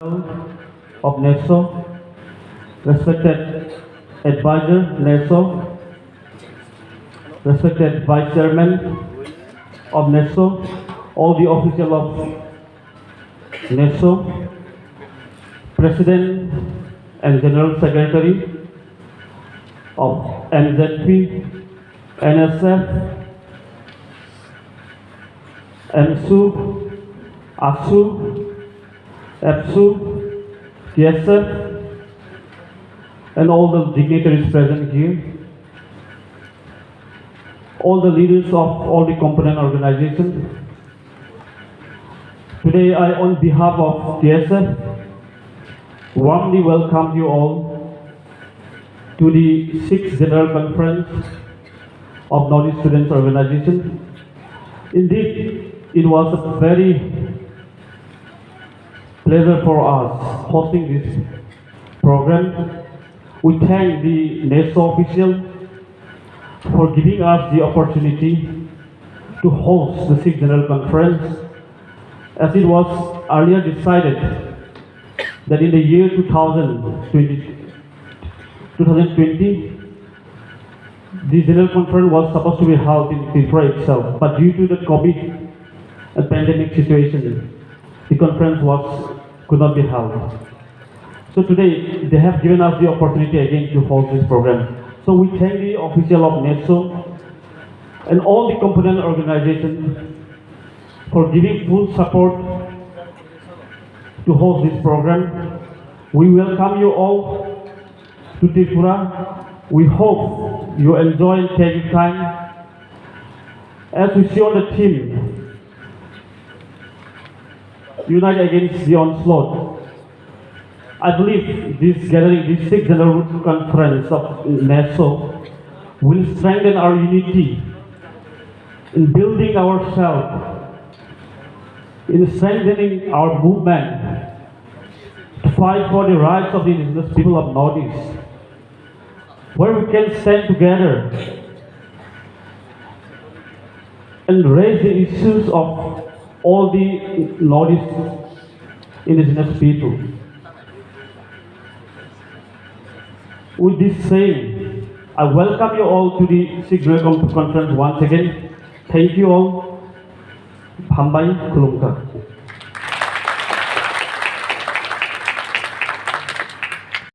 of Neso, respected advisor Neso, respected vice chairman of Neso, all the officials of Neso, president and general secretary of NZP, NSF, MSU, ASU, EPSU, TSF, and all the dignitaries present here, all the leaders of all the component organizations. Today, I, on behalf of TSF, warmly welcome you all to the 6th General Conference of Northeast Students Organization. Indeed, it was a very pleasure for us hosting this program. We thank the Neso official for giving us the opportunity to host the 6th General Conference, as it was earlier decided that in the year 2020, the General Conference was supposed to be held in Tripura itself, but due to the COVID and pandemic situation, the conference could not be held. So today, they have given us the opportunity again to hold this program. So we thank the official of Neso and all the component organizations for giving full support to host this program. We welcome you all to Tripura. We hope you enjoy and take your time. As we see on the theme, Unite Against the Onslaught, I believe this gathering, this 6th General Conference of Neso, will strengthen our unity in building ourselves, in strengthening our movement to fight for the rights of the indigenous people of Northeast, where we can stand together and raise the issues of all the Northeast indigenous people. With this saying, I welcome you all to the 6th General Conference once again. Thank you all. Hambai Kulungka.